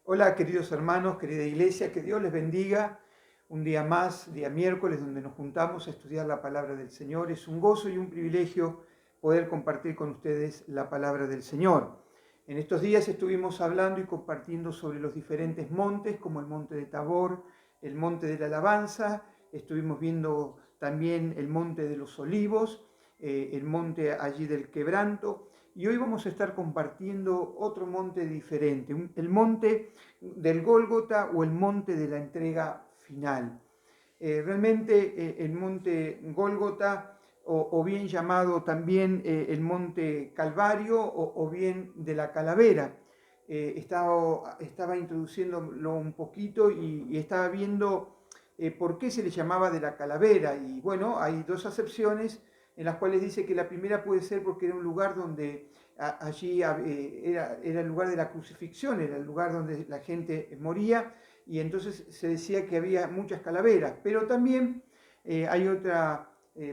Hola queridos hermanos, querida iglesia, que Dios les bendiga. Un día más, día miércoles, donde nos juntamos a estudiar la palabra del Señor. Es un gozo y un privilegio poder compartir con ustedes la palabra del Señor. En estos días estuvimos hablando y compartiendo sobre los diferentes montes, como el monte de Tabor, el monte de la alabanza. Estuvimos viendo también el monte de los olivos, el monte allí del quebranto. Y hoy vamos a estar compartiendo otro monte diferente, el monte del Gólgota o el monte de la entrega final. Realmente el monte Gólgota, o bien llamado también el monte Calvario o bien de la calavera. Estaba introduciéndolo un poquito y estaba viendo por qué se le llamaba de la calavera. Y bueno, hay dos acepciones en las cuales dice que la primera puede ser porque era un lugar donde allí era el lugar de la crucifixión, era el lugar donde la gente moría, y entonces se decía que había muchas calaveras. Pero también hay otra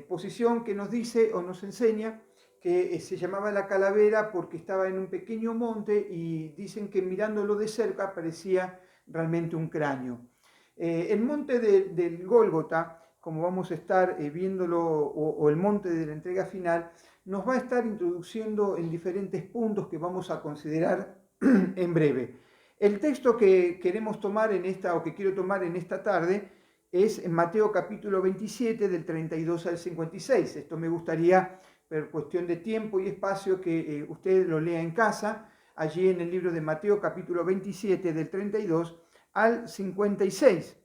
posición que nos dice o nos enseña que se llamaba la calavera porque estaba en un pequeño monte y dicen que mirándolo de cerca parecía realmente un cráneo. El monte del Gólgota, como vamos a estar viéndolo, o el monte de la entrega final, nos va a estar introduciendo en diferentes puntos que vamos a considerar en breve. El texto que queremos tomar en esta, o que quiero tomar en esta tarde, es en Mateo capítulo 27, del 32 al 56. Esto me gustaría, por cuestión de tiempo y espacio, que usted lo lea en casa, allí en el libro de Mateo capítulo 27, del 32 al 56.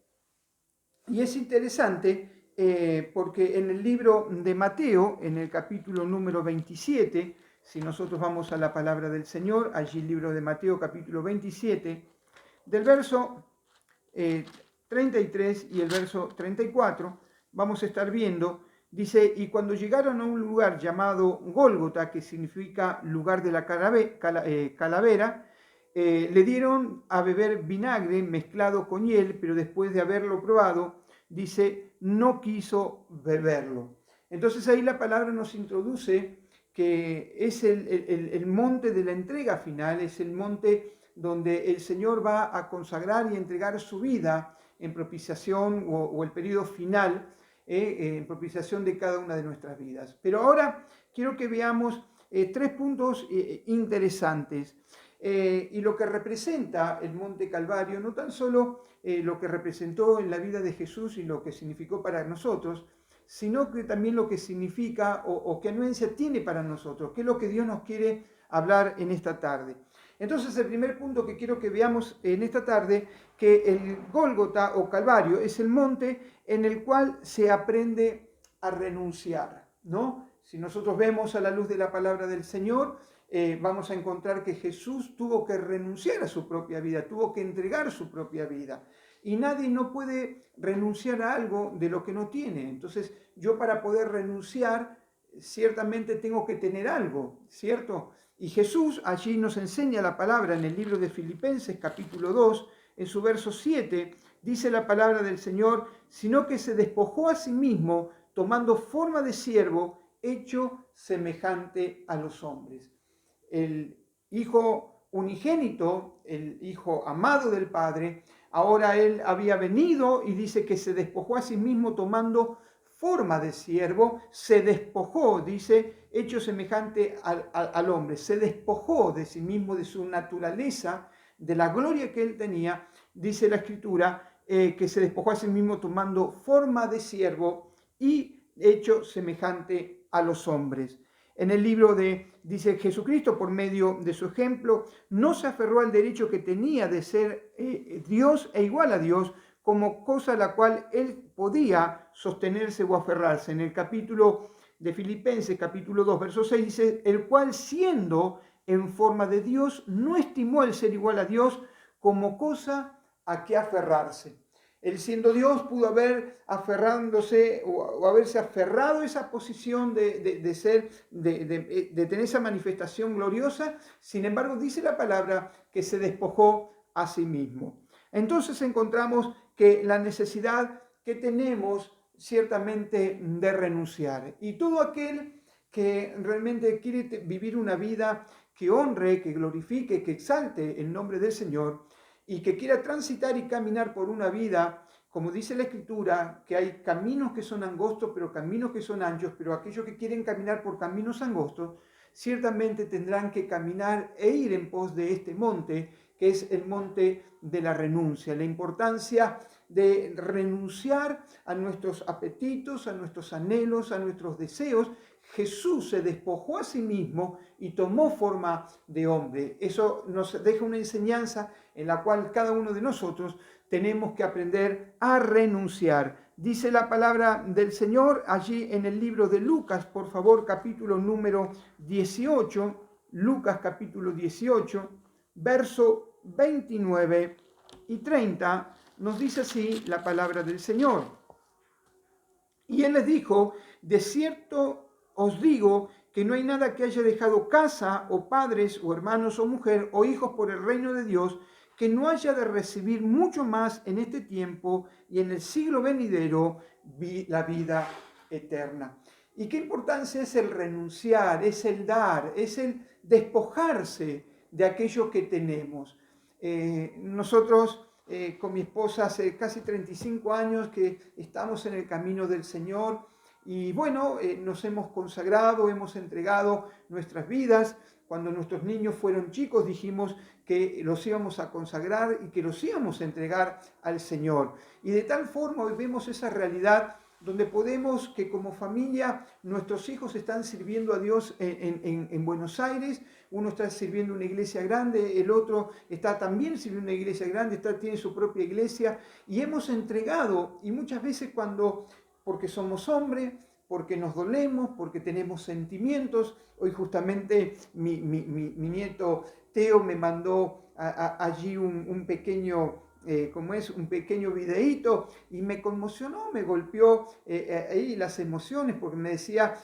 Y es interesante porque en el libro de Mateo, en el capítulo número 27, si nosotros vamos a la palabra del Señor, allí el libro de Mateo capítulo 27, del verso 33 y el verso 34, vamos a estar viendo, dice, y cuando llegaron a un lugar llamado Gólgota, que significa lugar de la calavera, le dieron a beber vinagre mezclado con hiel, pero después de haberlo probado, dice, no quiso beberlo. Entonces ahí la palabra nos introduce que es el monte de la entrega final, es el monte donde el Señor va a consagrar y entregar su vida en propiciación o el periodo final, en propiciación de cada una de nuestras vidas. Pero ahora quiero que veamos tres puntos interesantes. Y lo que representa el Monte Calvario, no tan solo lo que representó en la vida de Jesús y lo que significó para nosotros, sino que también lo que significa o qué anuencia tiene para nosotros, qué es lo que Dios nos quiere hablar en esta tarde. Entonces, el primer punto que quiero que veamos en esta tarde, que el Gólgota o Calvario es el monte en el cual se aprende a renunciar, ¿no? Si nosotros vemos a la luz de la palabra del Señor, vamos a encontrar que Jesús tuvo que renunciar a su propia vida, tuvo que entregar su propia vida. Y nadie no puede renunciar a algo de lo que no tiene. Entonces, yo para poder renunciar, ciertamente tengo que tener algo, ¿cierto? Y Jesús allí nos enseña la palabra en el libro de Filipenses capítulo 2, en su verso 7, dice la palabra del Señor, sino que se despojó a sí mismo, tomando forma de siervo, hecho semejante a los hombres. El Hijo unigénito, el Hijo amado del Padre, ahora Él había venido y dice que se despojó a sí mismo tomando forma de siervo, se despojó, dice, hecho semejante al hombre, se despojó de sí mismo, de su naturaleza, de la gloria que Él tenía, dice la Escritura, que se despojó a sí mismo tomando forma de siervo y hecho semejante a los hombres. En el libro dice Jesucristo, por medio de su ejemplo, no se aferró al derecho que tenía de ser Dios e igual a Dios, como cosa a la cual él podía sostenerse o aferrarse. En el capítulo de Filipenses, capítulo 2, verso 6, dice, el cual siendo en forma de Dios, no estimó el ser igual a Dios como cosa a que aferrarse. Él siendo Dios pudo haber aferrándose o haberse aferrado a esa posición de tener esa manifestación gloriosa. Sin embargo, dice la palabra que se despojó a sí mismo. Entonces encontramos que la necesidad que tenemos ciertamente de renunciar. Y todo aquel que realmente quiere vivir una vida que honre, que glorifique, que exalte el nombre del Señor, y que quiera transitar y caminar por una vida, como dice la Escritura, que hay caminos que son angostos, pero caminos que son anchos, pero aquellos que quieren caminar por caminos angostos, ciertamente tendrán que caminar e ir en pos de este monte, que es el monte de la renuncia, la importancia de renunciar a nuestros apetitos, a nuestros anhelos, a nuestros deseos. Jesús se despojó a sí mismo y tomó forma de hombre. Eso nos deja una enseñanza en la cual cada uno de nosotros tenemos que aprender a renunciar. Dice la palabra del Señor allí en el libro de Lucas, por favor, capítulo número 18, Lucas capítulo 18, verso 29 y 30, nos dice así la palabra del Señor. Y él les dijo: de cierto os digo que no hay nada que haya dejado casa o padres o hermanos o mujer o hijos por el reino de Dios que no haya de recibir mucho más en este tiempo y en el siglo venidero la vida eterna. Y qué importancia es el renunciar, es el dar, es el despojarse de aquello que tenemos. Nosotros con mi esposa hace casi 35 años que estamos en el camino del Señor y bueno, nos hemos consagrado, hemos entregado nuestras vidas. Cuando nuestros niños fueron chicos dijimos que los íbamos a consagrar y que los íbamos a entregar al Señor. Y de tal forma hoy vemos esa realidad donde podemos que como familia nuestros hijos están sirviendo a Dios en Buenos Aires. Uno está sirviendo una iglesia grande, el otro está también sirviendo una iglesia grande, tiene su propia iglesia y hemos entregado. Y muchas veces porque somos hombres, porque nos dolemos, porque tenemos sentimientos. Hoy justamente mi nieto Teo me mandó allí un pequeño un pequeño videíto y me conmocionó, me golpeó ahí las emociones porque me decía,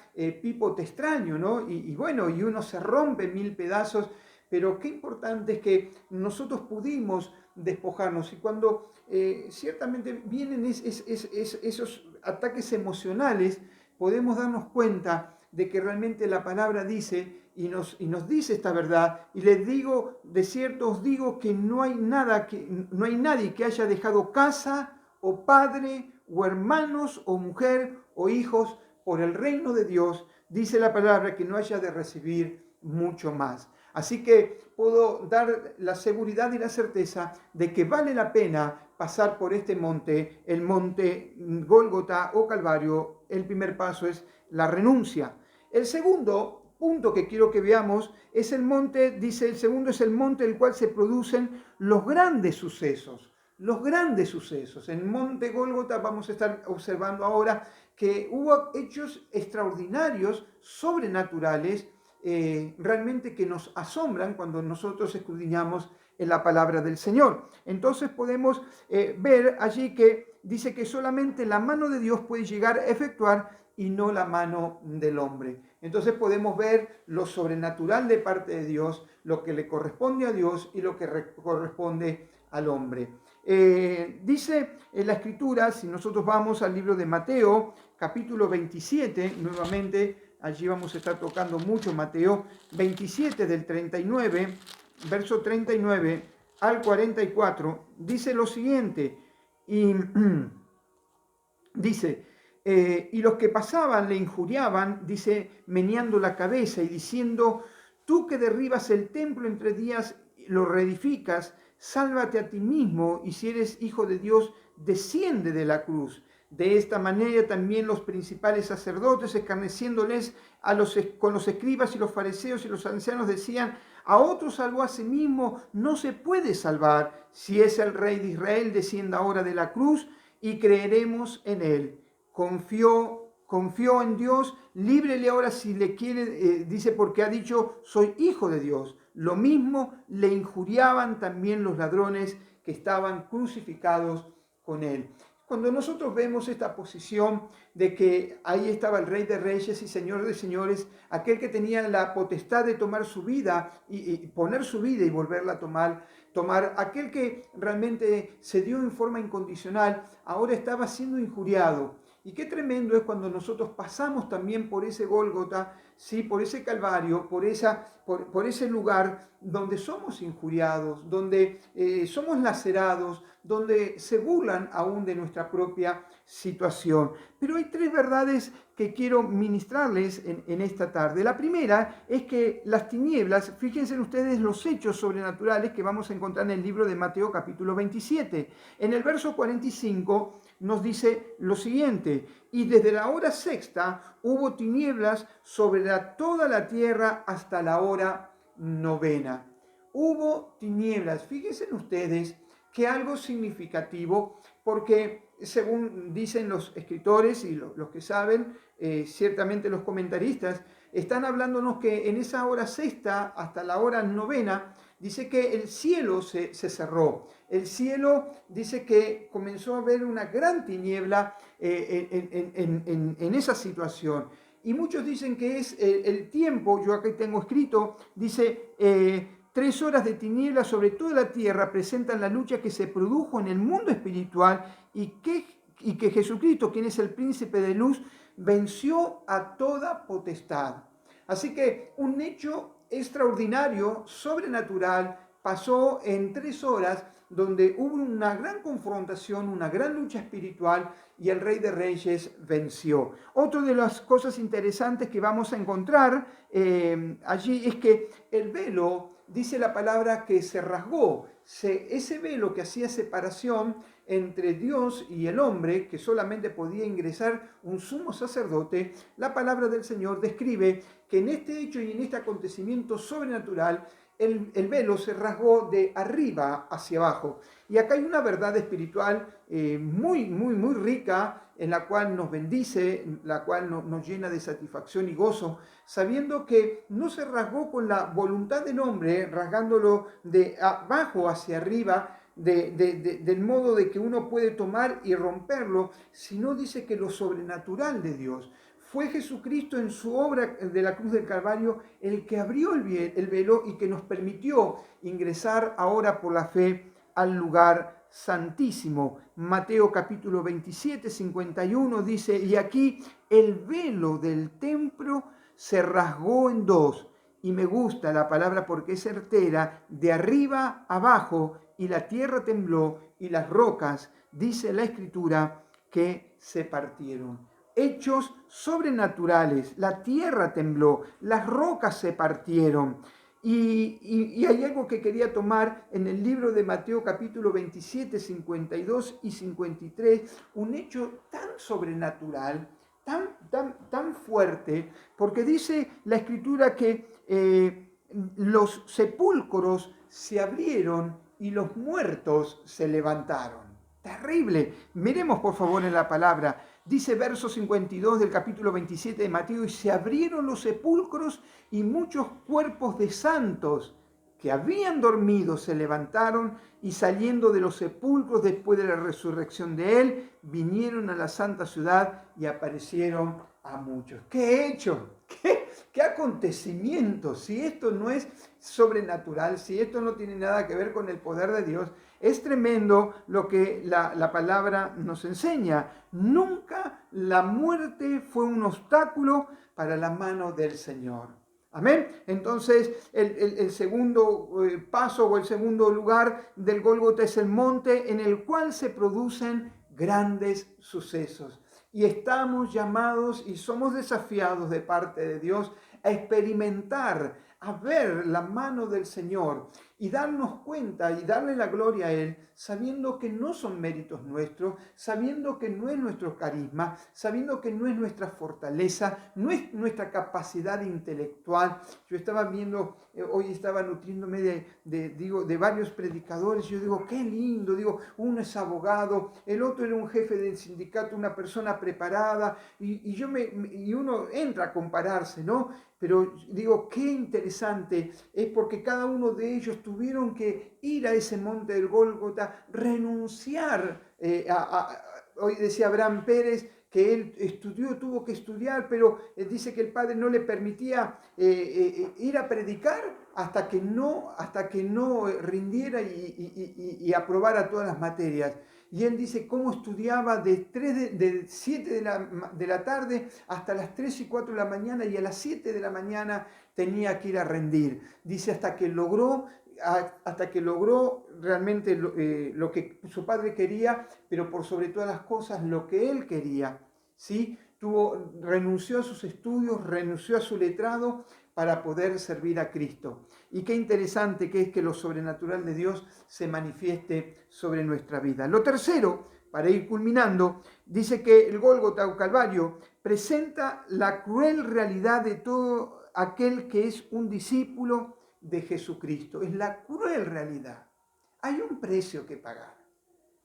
Pipo, te extraño, ¿no? Y bueno, y uno se rompe en mil pedazos, pero qué importante es que nosotros pudimos despojarnos y cuando ciertamente vienen esos ataques emocionales, podemos darnos cuenta de que realmente la palabra dice y nos dice esta verdad. Y les digo, de cierto os digo que no hay nadie que haya dejado casa o padre o hermanos o mujer o hijos por el reino de Dios, dice la palabra, que no haya de recibir mucho más. Así que puedo dar la seguridad y la certeza de que vale la pena pasar por este monte, el monte Gólgota o Calvario. El primer paso es la renuncia. El segundo punto que quiero que veamos es el monte, dice el segundo, es el monte en el cual se producen los grandes sucesos. Los grandes sucesos. En el monte Gólgota vamos a estar observando ahora que hubo hechos extraordinarios, sobrenaturales, realmente que nos asombran cuando nosotros escudriñamos en la palabra del Señor. Entonces podemos ver allí que dice que solamente la mano de Dios puede llegar a efectuar y no la mano del hombre. Entonces podemos ver lo sobrenatural de parte de Dios, lo que le corresponde a Dios y lo que corresponde al hombre. Dice en la Escritura, si nosotros vamos al libro de Mateo, capítulo 27, nuevamente allí vamos a estar tocando mucho Mateo 27 del 39, verso 39 al 44, dice lo siguiente, y dice, y los que pasaban le injuriaban, dice, meneando la cabeza y diciendo, tú que derribas el templo en 3 días, lo reedificas, sálvate a ti mismo, y si eres hijo de Dios, desciende de la cruz. De esta manera también los principales sacerdotes, escarneciéndoles con los escribas y los fariseos y los ancianos, decían, a otro salvó a sí mismo, no se puede salvar. Si es el Rey de Israel, descienda ahora de la cruz y creeremos en él. Confió en Dios, líbrele ahora si le quiere, dice, porque ha dicho, soy hijo de Dios. Lo mismo le injuriaban también los ladrones que estaban crucificados con él. Cuando nosotros vemos esta posición de que ahí estaba el Rey de Reyes y Señor de Señores, aquel que tenía la potestad de tomar su vida y poner su vida y volverla a tomar, aquel que realmente se dio en forma incondicional, ahora estaba siendo injuriado. Y qué tremendo es cuando nosotros pasamos también por ese Gólgota, ¿sí? Por ese Calvario, por ese lugar donde somos injuriados, donde somos lacerados, donde se burlan aún de nuestra propia situación. Pero hay tres verdades que quiero ministrarles en esta tarde. La primera es que las tinieblas, fíjense ustedes los hechos sobrenaturales que vamos a encontrar en el libro de Mateo capítulo 27. En el verso 45 nos dice lo siguiente: y desde la hora sexta hubo tinieblas sobre toda la tierra hasta la hora novena. Hubo tinieblas. Fíjense ustedes que algo significativo, porque según dicen los escritores y los que saben, ciertamente los comentaristas, están hablándonos que en esa hora sexta hasta la hora novena, dice que el cielo se cerró. El cielo dice que comenzó a haber una gran tiniebla en esa situación. Y muchos dicen que es el tiempo, yo aquí tengo escrito, dice, 3 horas de tinieblas sobre toda la tierra presentan la lucha que se produjo en el mundo espiritual y que Jesucristo, quien es el príncipe de luz, venció a toda potestad. Así que un hecho extraordinario, sobrenatural, pasó en 3 horas, donde hubo una gran confrontación, una gran lucha espiritual, y el Rey de Reyes venció. Otra de las cosas interesantes que vamos a encontrar allí es que el velo, dice la palabra, que se rasgó. Ese velo que hacía separación entre Dios y el hombre, que solamente podía ingresar un sumo sacerdote, la palabra del Señor describe que en este hecho y en este acontecimiento sobrenatural, el velo se rasgó de arriba hacia abajo. Y acá hay una verdad espiritual muy, muy, muy rica, en la cual nos bendice, la cual nos llena de satisfacción y gozo, sabiendo que no se rasgó con la voluntad del hombre, rasgándolo de abajo hacia arriba, del modo de que uno puede tomar y romperlo, sino dice que lo sobrenatural de Dios. Fue Jesucristo en su obra de la cruz del Calvario el que abrió el velo y que nos permitió ingresar ahora por la fe al lugar santísimo. Mateo capítulo 27, 51 dice, y aquí el velo del templo se rasgó en dos. Y me gusta la palabra porque es certera, de arriba abajo, y la tierra tembló y las rocas, dice la Escritura, que se partieron. Hechos sobrenaturales, la tierra tembló, las rocas se partieron. Y hay algo que quería tomar en el libro de Mateo capítulo 27, 52 y 53, un hecho tan sobrenatural, tan fuerte, porque dice la Escritura que los sepulcros se abrieron y los muertos se levantaron. Terrible. Miremos por favor en la palabra. Dice verso 52 del capítulo 27 de Mateo, y se abrieron los sepulcros y muchos cuerpos de santos que habían dormido se levantaron, y saliendo de los sepulcros después de la resurrección de él, vinieron a la santa ciudad y aparecieron a muchos. ¿Qué hecho? ¿Qué acontecimiento? Si esto no es sobrenatural, si esto no tiene nada que ver con el poder de Dios, es tremendo lo que la palabra nos enseña. Nunca la muerte fue un obstáculo para la mano del Señor. Amén. Entonces, el segundo paso o el segundo lugar del Gólgota es el monte en el cual se producen grandes sucesos. Y estamos llamados y somos desafiados de parte de Dios a experimentar, a ver la mano del Señor y darnos cuenta y darle la gloria a Él, sabiendo que no son méritos nuestros, sabiendo que no es nuestro carisma, sabiendo que no es nuestra fortaleza, no es nuestra capacidad intelectual. Yo estaba viendo, hoy estaba nutriéndome de varios predicadores, yo digo, qué lindo, digo, uno es abogado, el otro era un jefe del sindicato, una persona preparada, y uno entra a compararse, ¿no? Pero digo, qué interesante es porque cada uno de ellos tuvieron que ir a ese monte del Gólgota, renunciar. Hoy decía Abraham Pérez que él tuvo que estudiar, pero dice que el padre no le permitía ir a predicar hasta que no rindiera y aprobara todas las materias. Y él dice cómo estudiaba de 7 de la tarde hasta las 3 y 4 de la mañana, y a las 7 de la mañana tenía que ir a rendir. Dice hasta que logró realmente lo que su padre quería, pero por sobre todas las cosas lo que él quería, ¿sí? Renunció a sus estudios, renunció a su letrado para poder servir a Cristo. Y qué interesante que es que lo sobrenatural de Dios se manifieste sobre nuestra vida. Lo tercero, para ir culminando, dice que el Gólgota o Calvario presenta la cruel realidad de todo aquel que es un discípulo de Jesucristo. Es la cruel realidad. Hay un precio que pagar.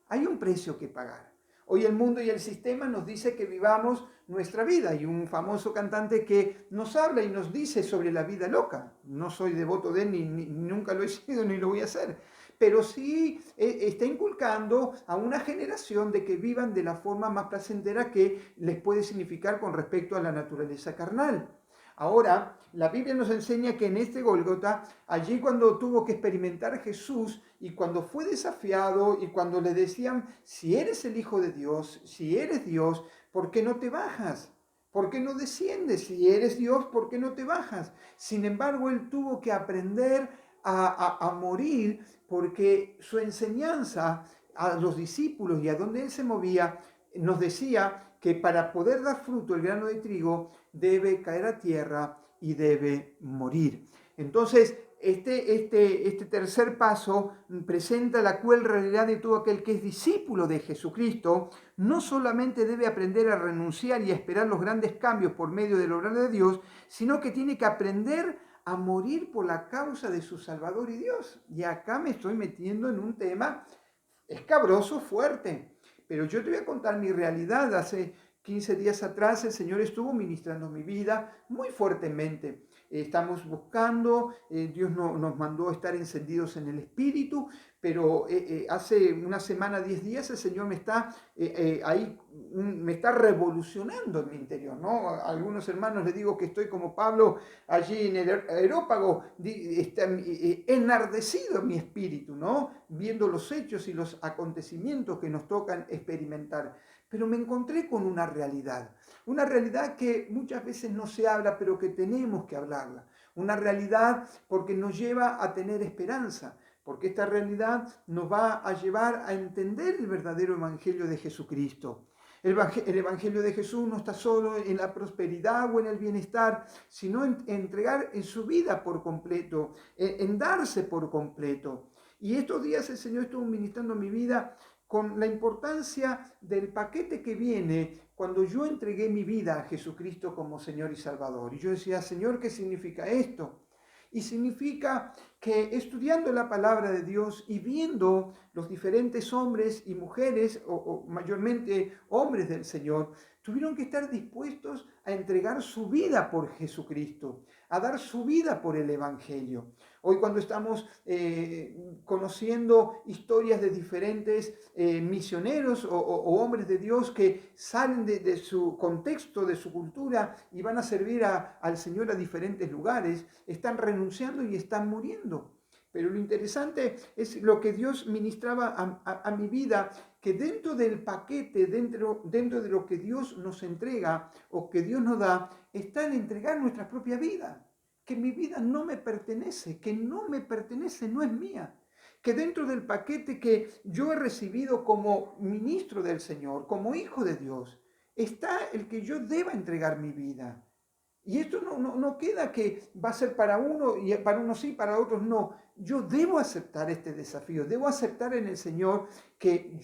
Hay un precio que pagar. Hoy el mundo y el sistema nos dice que vivamos nuestra vida. Hay un famoso cantante que nos habla y nos dice sobre la vida loca. No soy devoto de él, ni nunca lo he sido, ni lo voy a hacer. Pero sí está inculcando a una generación de que vivan de la forma más placentera que les puede significar con respecto a la naturaleza carnal. Ahora, la Biblia nos enseña que en este Gólgota, allí cuando tuvo que experimentar Jesús y cuando fue desafiado y cuando le decían, si eres el Hijo de Dios, si eres Dios, ¿por qué no te bajas? ¿Por qué no desciendes? Si eres Dios, ¿por qué no te bajas? Sin embargo, él tuvo que aprender a morir porque su enseñanza a los discípulos y a donde él se movía nos decía que para poder dar fruto el grano de trigo debe caer a tierra y debe morir. Entonces, este tercer paso presenta la cruel realidad de todo aquel que es discípulo de Jesucristo. No solamente debe aprender a renunciar y a esperar los grandes cambios por medio del obrar de Dios, sino que tiene que aprender a morir por la causa de su Salvador y Dios. Y acá me estoy metiendo en un tema escabroso, fuerte. Pero yo te voy a contar mi realidad. Hace 15 días atrás el Señor estuvo ministrando mi vida muy fuertemente. Estamos buscando, Dios nos mandó a estar encendidos en el Espíritu, pero hace una semana, 10 días, el Señor me está me está revolucionando en mi interior, ¿no? A algunos hermanos les digo que estoy como Pablo allí en el Areópago, enardecido en mi espíritu, ¿no? Viendo los hechos y los acontecimientos que nos tocan experimentar. Pero me encontré con una realidad que muchas veces no se habla, pero que tenemos que hablarla. Una realidad porque nos lleva a tener esperanza, porque esta realidad nos va a llevar a entender el verdadero evangelio de Jesucristo. El evangelio de Jesús no está solo en la prosperidad o en el bienestar, sino en entregar en su vida por completo, en darse por completo. Y estos días el Señor estuvo ministrando mi vida con la importancia del paquete que viene cuando yo entregué mi vida a Jesucristo como Señor y Salvador. Y yo decía, Señor, ¿qué significa esto? Y significa que estudiando la palabra de Dios y viendo los diferentes hombres y mujeres, o mayormente hombres del Señor, tuvieron que estar dispuestos a entregar su vida por Jesucristo, a dar su vida por el Evangelio. Hoy cuando estamos conociendo historias de diferentes misioneros o hombres de Dios que salen de su contexto, de su cultura y van a servir al Señor a diferentes lugares, están renunciando y están muriendo. Pero lo interesante es lo que Dios ministraba a mi vida, que dentro del paquete, dentro de lo que Dios nos entrega o que Dios nos da, está el entregar nuestra propia vida. Que mi vida no me pertenece, que no me pertenece, no es mía. Que dentro del paquete que yo he recibido como ministro del Señor, como hijo de Dios, está el que yo deba entregar mi vida. Y esto no queda que va a ser para uno y para unos sí, para otros no. Yo debo aceptar este desafío, debo aceptar en el Señor que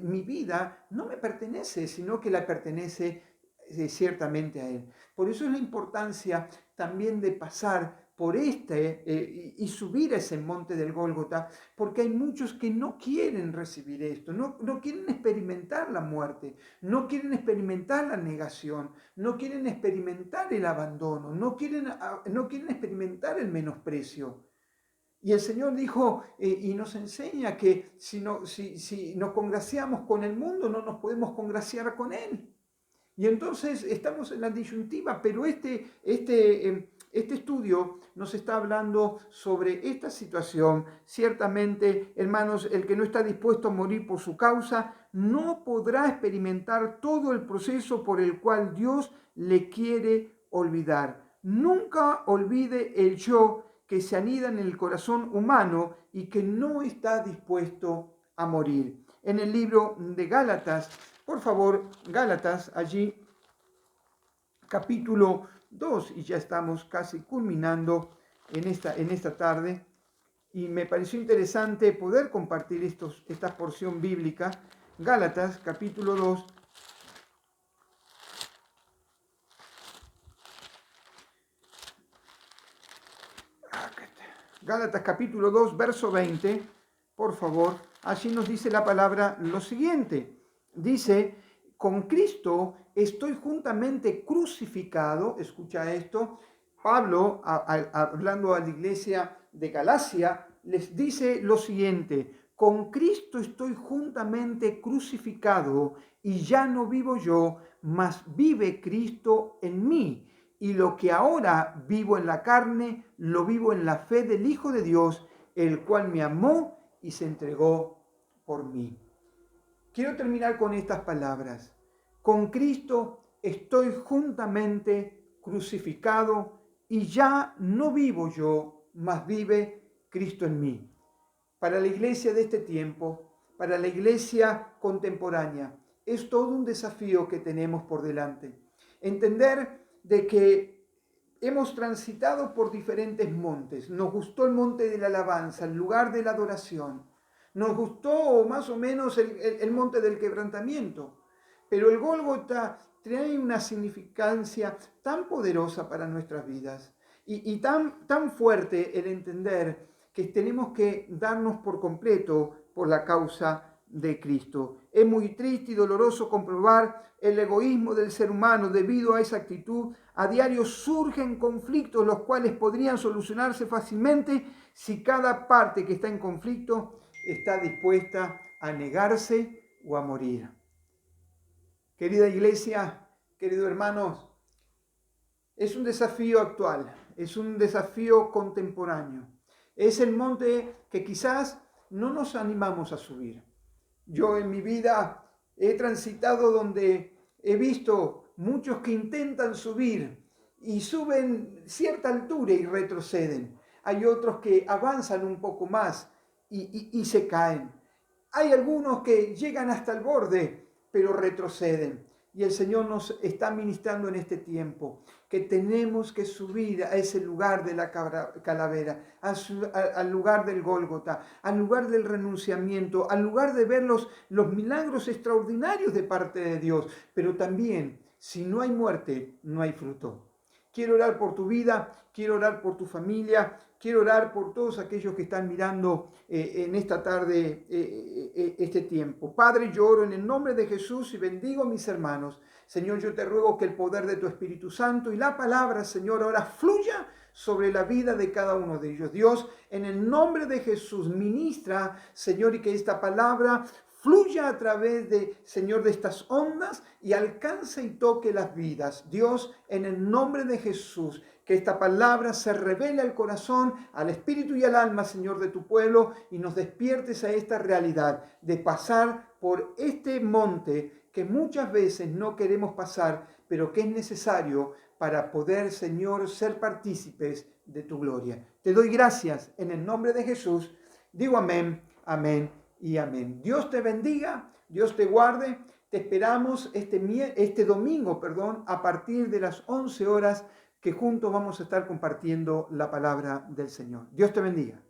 mi vida no me pertenece, sino que la pertenece ciertamente a Él. Por eso es la importancia también de pasar por y subir a ese monte del Gólgota, porque hay muchos que no quieren recibir esto, no quieren experimentar la muerte, no quieren experimentar la negación, no quieren experimentar el abandono, no quieren experimentar el menosprecio. Y el Señor dijo y nos enseña que si nos congraciamos con el mundo, no nos podemos congraciar con Él. Y entonces estamos en la disyuntiva, pero Este estudio nos está hablando sobre esta situación. Ciertamente, hermanos, el que no está dispuesto a morir por su causa no podrá experimentar todo el proceso por el cual Dios le quiere olvidar. Nunca olvide el yo que se anida en el corazón humano y que no está dispuesto a morir. En el libro de Gálatas, por favor, Gálatas, allí capítulo 2, y ya estamos casi culminando en esta tarde, y me pareció interesante poder compartir esta porción bíblica. Gálatas capítulo 2, Gálatas capítulo 2, verso 20, por favor, allí nos dice la palabra lo siguiente. Dice, con Cristo estoy juntamente crucificado. Escucha esto. Pablo, hablando a la iglesia de Galacia, les dice lo siguiente. Con Cristo estoy juntamente crucificado y ya no vivo yo, mas vive Cristo en mí. Y lo que ahora vivo en la carne, lo vivo en la fe del Hijo de Dios, el cual me amó y se entregó por mí. Quiero terminar con estas palabras. Con Cristo estoy juntamente crucificado y ya no vivo yo, mas vive Cristo en mí. Para la iglesia de este tiempo, para la iglesia contemporánea, es todo un desafío que tenemos por delante. Entender de que hemos transitado por diferentes montes. Nos gustó el monte de la alabanza, el lugar de la adoración. Nos gustó más o menos el monte del quebrantamiento. Pero el Gólgota trae una significancia tan poderosa para nuestras vidas y tan fuerte el entender que tenemos que darnos por completo por la causa de Cristo. Es muy triste y doloroso comprobar el egoísmo del ser humano. Debido a esa actitud, a diario surgen conflictos los cuales podrían solucionarse fácilmente si cada parte que está en conflicto está dispuesta a negarse o a morir. Querida iglesia, queridos hermanos, es un desafío actual, es un desafío contemporáneo. Es el monte que quizás no nos animamos a subir. Yo en mi vida he transitado donde he visto muchos que intentan subir y suben cierta altura y retroceden. Hay otros que avanzan un poco más y se caen. Hay algunos que llegan hasta el borde, pero retroceden. Y el Señor nos está ministrando en este tiempo que tenemos que subir a ese lugar de la calavera, al lugar del Gólgota, al lugar del renunciamiento, al lugar de ver los milagros extraordinarios de parte de Dios. Pero también, si no hay muerte, no hay fruto. Quiero orar por tu vida, quiero orar por tu familia, quiero orar por todos aquellos que están mirando en esta tarde este tiempo. Padre, yo oro en el nombre de Jesús y bendigo a mis hermanos. Señor, yo te ruego que el poder de tu Espíritu Santo y la palabra, Señor, ahora fluya sobre la vida de cada uno de ellos. Dios, en el nombre de Jesús, ministra, Señor, y que esta palabra fluya a través de, Señor, de estas ondas y alcance y toque las vidas. Dios, en el nombre de Jesús, que esta palabra se revele al corazón, al espíritu y al alma, Señor, de tu pueblo, y nos despiertes a esta realidad de pasar por este monte que muchas veces no queremos pasar, pero que es necesario para poder, Señor, ser partícipes de tu gloria. Te doy gracias en el nombre de Jesús. Digo amén, amén y amén. Dios te bendiga, Dios te guarde. Te esperamos este domingo, a partir de las 11 horas, que juntos vamos a estar compartiendo la palabra del Señor. Dios te bendiga.